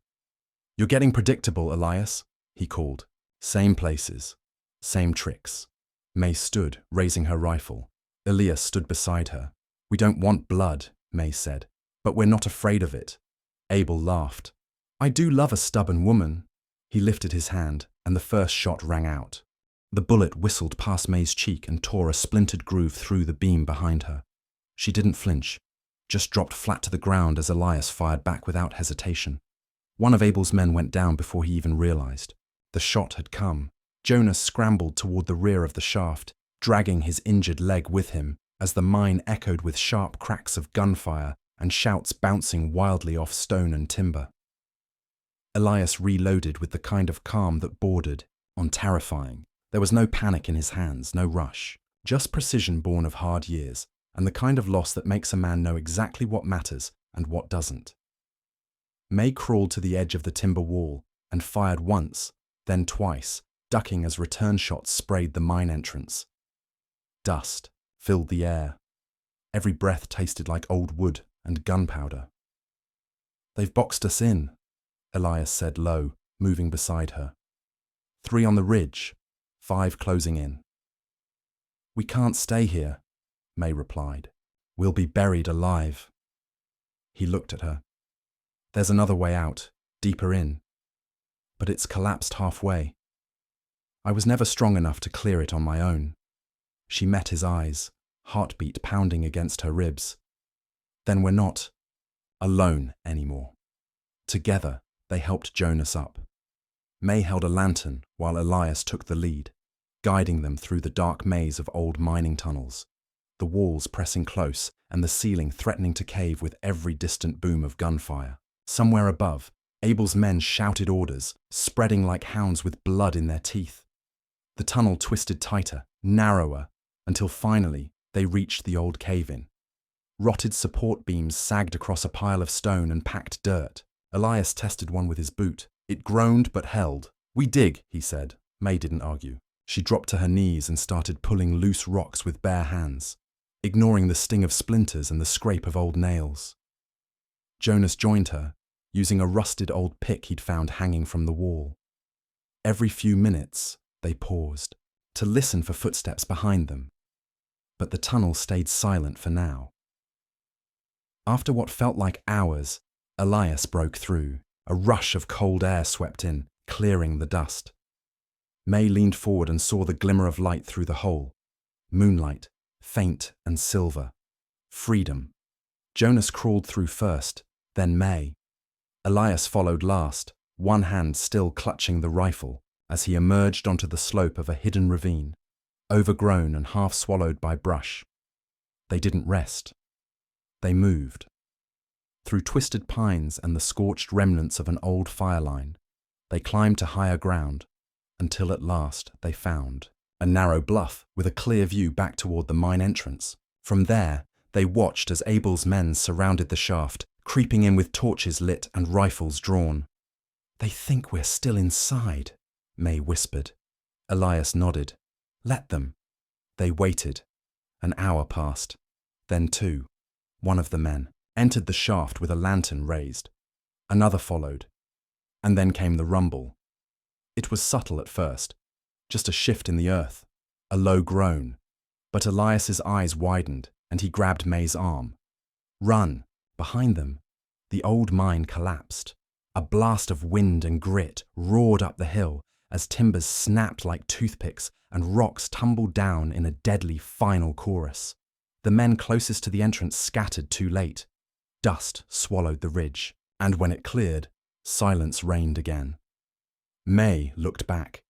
Speaker 1: You're getting predictable, Elias, he called. Same places, same tricks. May stood, raising her rifle. Elias stood beside her. We don't want blood, May said, but we're not afraid of it. Abel laughed. I do love a stubborn woman. He lifted his hand, and the first shot rang out. The bullet whistled past May's cheek and tore a splintered groove through the beam behind her. She didn't flinch, just dropped flat to the ground as Elias fired back without hesitation. One of Abel's men went down before he even realized. The shot had come. Jonas scrambled toward the rear of the shaft, dragging his injured leg with him as the mine echoed with sharp cracks of gunfire and shouts bouncing wildly off stone and timber. Elias reloaded with the kind of calm that bordered on terrifying. There was no panic in his hands, no rush, just precision born of hard years, and the kind of loss that makes a man know exactly what matters and what doesn't. May crawled to the edge of the timber wall and fired once, then twice, ducking as return shots sprayed the mine entrance. Dust filled the air. Every breath tasted like old wood and gunpowder. They've boxed us in, Elias said low, moving beside her. 3 on the ridge, 5 closing in. We can't stay here, May replied. We'll be buried alive. He looked at her. There's another way out, deeper in. But it's collapsed halfway. I was never strong enough to clear it on my own. She met his eyes, heartbeat pounding against her ribs. Then we're not alone anymore. Together, they helped Jonas up. May held a lantern while Elias took the lead, guiding them through the dark maze of old mining tunnels, the walls pressing close and the ceiling threatening to cave with every distant boom of gunfire. Somewhere above, Abel's men shouted orders, spreading like hounds with blood in their teeth. The tunnel twisted tighter, narrower, until finally they reached the old cave-in. Rotted support beams sagged across a pile of stone and packed dirt. Elias tested one with his boot. It groaned but held. "We dig," he said. May didn't argue. She dropped to her knees and started pulling loose rocks with bare hands, ignoring the sting of splinters and the scrape of old nails. Jonas joined her, using a rusted old pick he'd found hanging from the wall. Every few minutes, they paused, to listen for footsteps behind them. But the tunnel stayed silent for now. After what felt like hours, Elias broke through. A rush of cold air swept in, clearing the dust. May leaned forward and saw the glimmer of light through the hole. Moonlight, faint and silver. Freedom. Jonas crawled through first, then May. Elias followed last, one hand still clutching the rifle, as he emerged onto the slope of a hidden ravine, overgrown and half swallowed by brush. They didn't rest. They moved. Through twisted pines and the scorched remnants of an old fire line, they climbed to higher ground, until at last they found a narrow bluff with a clear view back toward the mine entrance. From there, they watched as Abel's men surrounded the shaft, creeping in with torches lit and rifles drawn. "They think we're still inside," May whispered. Elias nodded. "Let them." They waited. An hour passed. Then two. One of the men entered the shaft with a lantern raised. Another followed. And then came the rumble. It was subtle at first, just a shift in the earth, a low groan. But Elias's eyes widened, and he grabbed May's arm. "Run!" Behind them, the old mine collapsed. A blast of wind and grit roared up the hill as timbers snapped like toothpicks and rocks tumbled down in a deadly final chorus. The men closest to the entrance scattered too late. Dust swallowed the ridge, and when it cleared, silence reigned again. May looked back.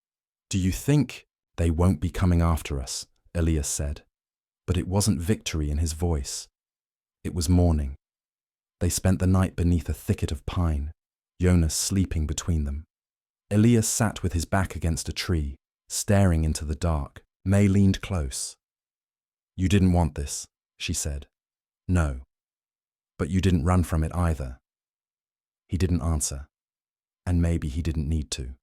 Speaker 1: "Do you think they won't be coming after us?" Elias said. But it wasn't victory in his voice. It was morning. They spent the night beneath a thicket of pine, Jonas sleeping between them. Elias sat with his back against a tree, staring into the dark. May leaned close. "You didn't want this," she said. "No. But you didn't run from it either." He didn't answer, and maybe he didn't need to.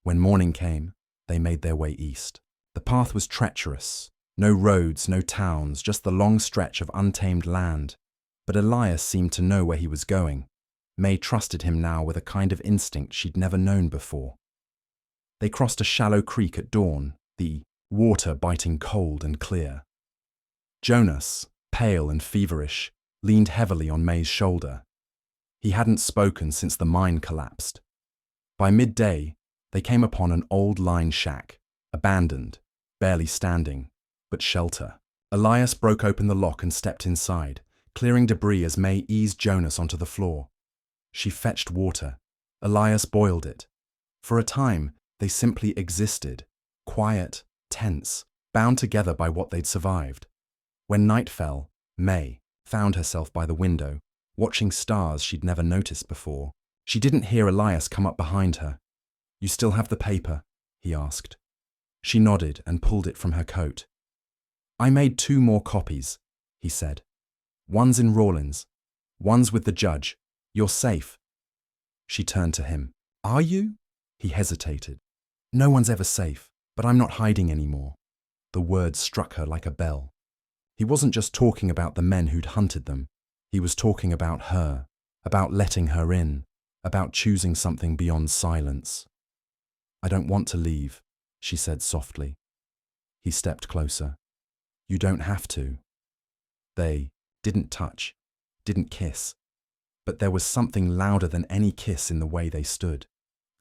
Speaker 1: When morning came, they made their way east. The path was treacherous. No roads, no towns, just the long stretch of untamed land. But Elias seemed to know where he was going. May trusted him now with a kind of instinct she'd never known before. They crossed a shallow creek at dawn, the water biting cold and clear. Jonas, pale and feverish, leaned heavily on May's shoulder. He hadn't spoken since the mine collapsed. By midday, they came upon an old line shack, abandoned, barely standing, but shelter. Elias broke open the lock and stepped inside, clearing debris as May eased Jonas onto the floor. She fetched water. Elias boiled it. For a time, they simply existed, quiet, tense, bound together by what they'd survived. When night fell, May found herself by the window, watching stars she'd never noticed before. She didn't hear Elias come up behind her. "You still have the paper?" he asked. She nodded and pulled it from her coat. "I made 2 more copies," he said. "One's in Rawlins. One's with the judge. You're safe." She turned to him. "Are you?" He hesitated. "No one's ever safe, but I'm not hiding anymore." The words struck her like a bell. He wasn't just talking about the men who'd hunted them. He was talking about her, about letting her in, about choosing something beyond silence. "I don't want to leave," she said softly. He stepped closer. "You don't have to." They didn't touch, didn't kiss, but there was something louder than any kiss in the way they stood,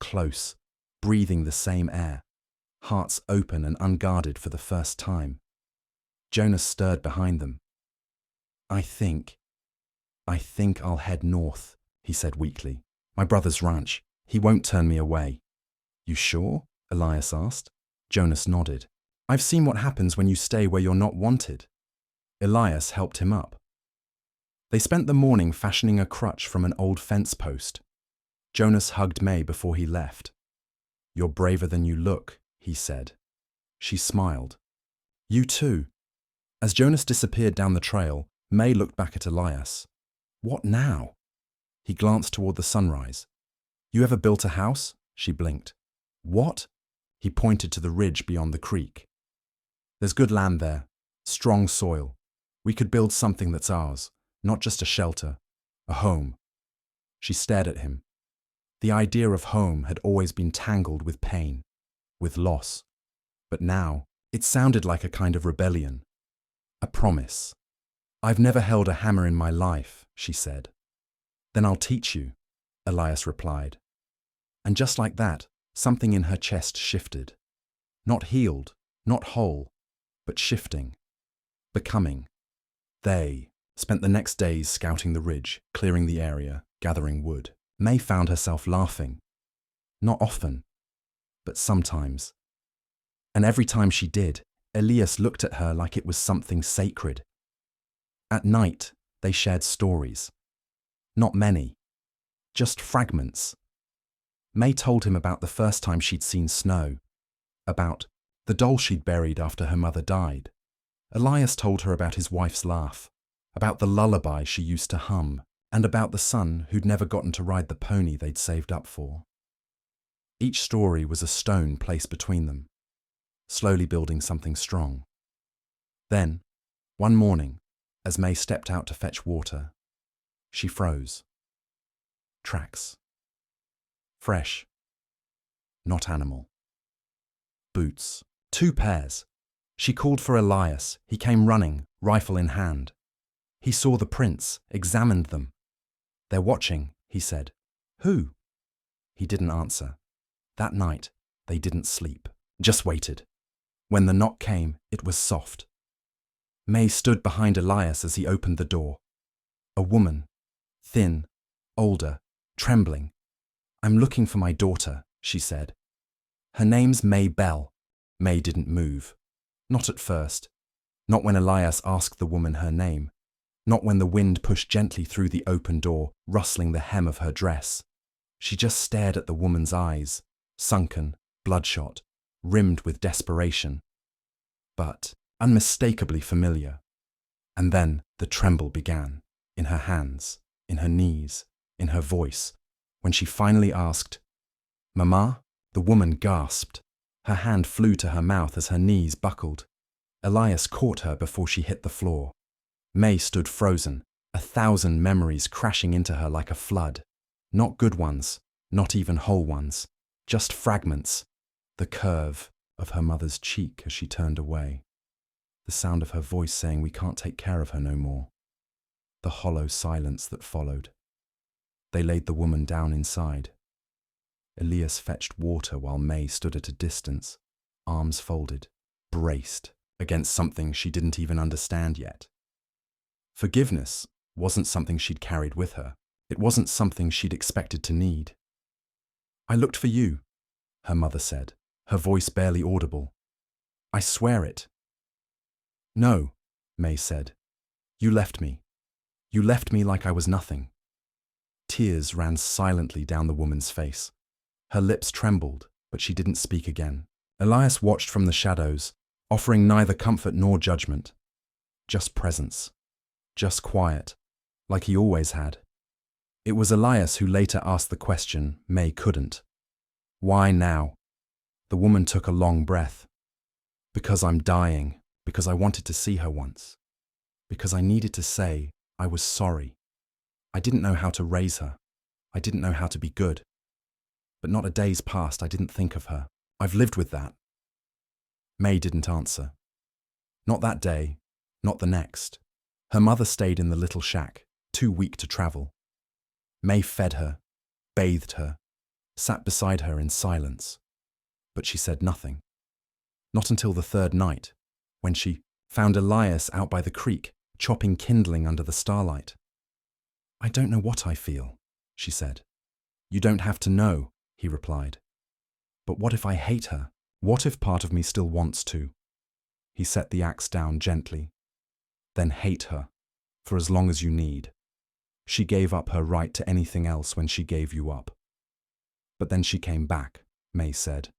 Speaker 1: close, breathing the same air, hearts open and unguarded for the first time. Jonas stirred behind them. I think I'll head north, he said weakly. My brother's ranch. He won't turn me away. You sure? Elias asked. Jonas nodded. I've seen what happens when you stay where you're not wanted. Elias helped him up. They spent the morning fashioning a crutch from an old fence post. Jonas hugged May before he left. You're braver than you look, he said. She smiled. You too. As Jonas disappeared down the trail, May looked back at Elias. What now? He glanced toward the sunrise. You ever built a house? She blinked. What? He pointed to the ridge beyond the creek. There's good land there, strong soil. We could build something that's ours, not just a shelter, a home. She stared at him. The idea of home had always been tangled with pain, with loss. But now, it sounded like a kind of rebellion. A promise. I've never held a hammer in my life, she said. Then I'll teach you, Elias replied. And just like that, something in her chest shifted. Not healed, not whole, but shifting, becoming. They spent the next days scouting the ridge, clearing the area, gathering wood. May found herself laughing. Not often, but sometimes. And every time she did, Elias looked at her like it was something sacred. At night, they shared stories. Not many, just fragments. May told him about the first time she'd seen snow, about the doll she'd buried after her mother died. Elias told her about his wife's laugh, about the lullaby she used to hum, and about the son who'd never gotten to ride the pony they'd saved up for. Each story was a stone placed between them, slowly building something strong. Then, one morning, as May stepped out to fetch water, she froze. Tracks. Fresh. Not animal. Boots. 2 pairs. She called for Elias. He came running, rifle in hand. He saw the prints, examined them. They're watching, he said. Who? He didn't answer. That night, they didn't sleep, just waited. When the knock came, it was soft. May stood behind Elias as he opened the door. A woman, thin, older, trembling. I'm looking for my daughter, she said. Her name's May Bell. May didn't move. Not at first. Not when Elias asked the woman her name. Not when the wind pushed gently through the open door, rustling the hem of her dress. She just stared at the woman's eyes, sunken, bloodshot, rimmed with desperation. But unmistakably familiar. And then the tremble began, in her hands, in her knees, in her voice, when she finally asked, Mama? The woman gasped. Her hand flew to her mouth as her knees buckled. Elias caught her before she hit the floor. May stood frozen, 1,000 memories crashing into her like a flood. Not good ones, not even whole ones, just fragments. The curve of her mother's cheek as she turned away. The sound of her voice saying we can't take care of her no more. The hollow silence that followed. They laid the woman down inside. Elias fetched water while May stood at a distance, arms folded, braced against something she didn't even understand yet. Forgiveness wasn't something she'd carried with her. It wasn't something she'd expected to need. I looked for you, her mother said, her voice barely audible. I swear it. No, May said. You left me. You left me like I was nothing. Tears ran silently down the woman's face. Her lips trembled, but she didn't speak again. Elias watched from the shadows, offering neither comfort nor judgment. Just presence. Just quiet, like he always had. It was Elias who later asked the question May couldn't. Why now? The woman took a long breath. Because I'm dying, because I wanted to see her once. Because I needed to say I was sorry. I didn't know how to raise her. I didn't know how to be good. But not a day's passed I didn't think of her. I've lived with that. May didn't answer. Not that day, not the next. Her mother stayed in the little shack, too weak to travel. May fed her, bathed her, sat beside her in silence. But she said nothing. Not until the third night, when she found Elias out by the creek, chopping kindling under the starlight. "I don't know what I feel," she said. "You don't have to know," he replied. "But what if I hate her? What if part of me still wants to?" He set the axe down gently. "Then hate her, for as long as you need. She gave up her right to anything else when she gave you up." "But then she came back," May said.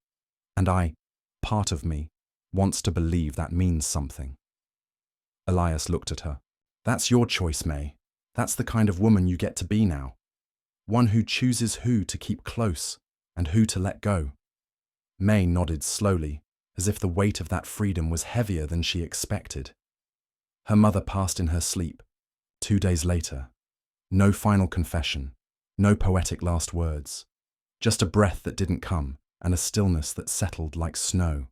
Speaker 1: "And part of me, wants to believe that means something." Elias looked at her. "That's your choice, May. That's the kind of woman you get to be now. One who chooses who to keep close and who to let go." May nodded slowly, as if the weight of that freedom was heavier than she expected. Her mother passed in her sleep, 2 days later. No final confession, no poetic last words, just a breath that didn't come and a stillness that settled like snow.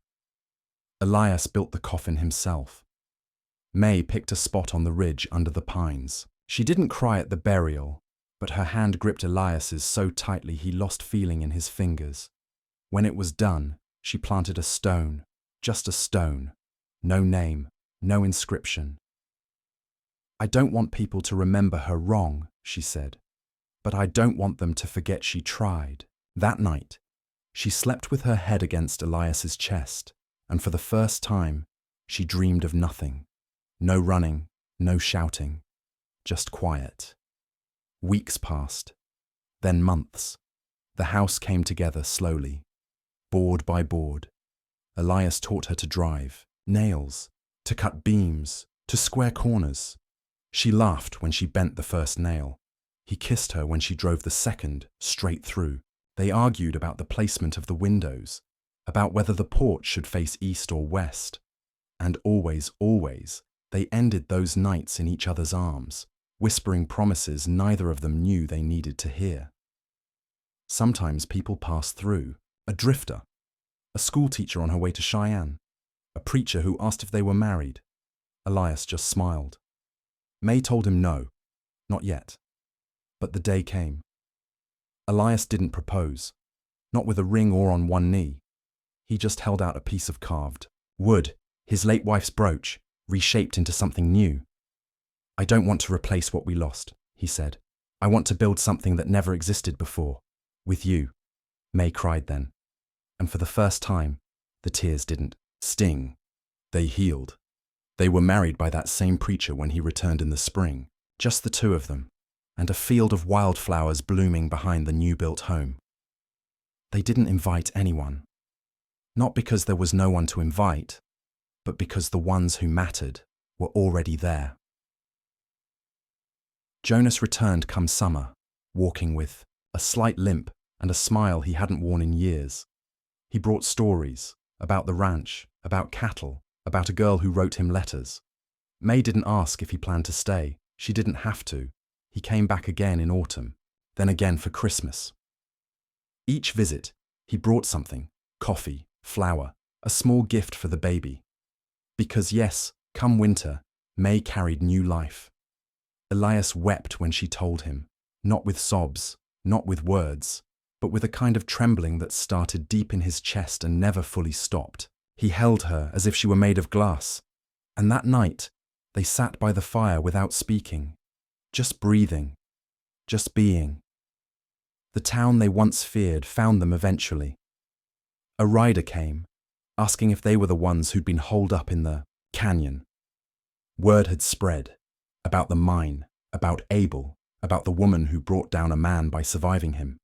Speaker 1: Elias built the coffin himself. May picked a spot on the ridge under the pines. She didn't cry at the burial, but her hand gripped Elias's so tightly he lost feeling in his fingers. When it was done, she planted a stone, just a stone. No name, no inscription. "I don't want people to remember her wrong," she said, "but I don't want them to forget she tried." That night, she slept with her head against Elias's chest, and for the first time, she dreamed of nothing. No running, no shouting, just quiet. Weeks passed, then months. The house came together slowly, board by board. Elias taught her to drive, nails, to cut beams, to square corners. She laughed when she bent the first nail. He kissed her when she drove the second straight through. They argued about the placement of the windows, about whether the porch should face east or west. And always, they ended those nights in each other's arms, whispering promises neither of them knew they needed to hear. Sometimes people passed through, a drifter, a schoolteacher on her way to Cheyenne, a preacher who asked if they were married. Elias just smiled. May told him no, not yet. But the day came. Elias didn't propose, not with a ring or on one knee. He just held out a piece of carved wood, his late wife's brooch, reshaped into something new. "I don't want to replace what we lost," he said. "I want to build something that never existed before. With you." May cried then. And for the first time, the tears didn't sting. They healed. They were married by that same preacher when he returned in the spring, just the two of them, and a field of wildflowers blooming behind the new-built home. They didn't invite anyone. Not because there was no one to invite, but because the ones who mattered were already there. Jonas returned come summer, walking with a slight limp and a smile he hadn't worn in years. He brought stories about the ranch, about cattle, about a girl who wrote him letters. May didn't ask if he planned to stay. She didn't have to. He came back again in autumn, then again for Christmas. Each visit, he brought something, coffee, flour, a small gift for the baby. Because yes, come winter, May carried new life. Elias wept when she told him, not with sobs, not with words, but with a kind of trembling that started deep in his chest and never fully stopped. He held her as if she were made of glass, and that night they sat by the fire without speaking, just breathing, just being. The town they once feared found them eventually. A rider came, asking if they were the ones who'd been holed up in the canyon. Word had spread about the mine, about Abel, about the woman who brought down a man by surviving him.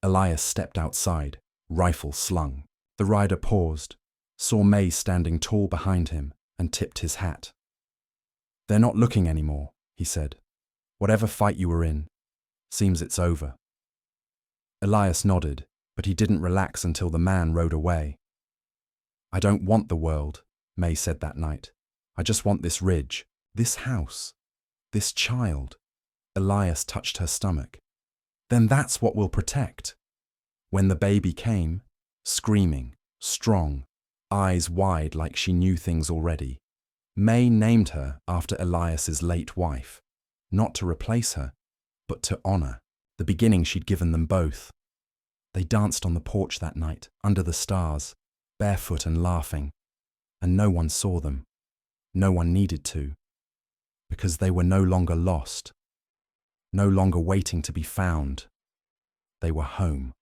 Speaker 1: Elias stepped outside, rifle slung. The rider paused, saw May standing tall behind him, and tipped his hat. "They're not looking anymore," he said. "Whatever fight you were in, seems it's over." Elias nodded, but he didn't relax until the man rode away. "I don't want the world," May said that night. "I just want this ridge, this house, this child." Elias touched her stomach. "Then that's what we'll protect." When the baby came, screaming, strong, eyes wide like she knew things already, May named her after Elias's late wife, not to replace her, but to honor the beginning she'd given them both. They danced on the porch that night, under the stars, barefoot and laughing, and no one saw them. No one needed to, because they were no longer lost, no longer waiting to be found. They were home.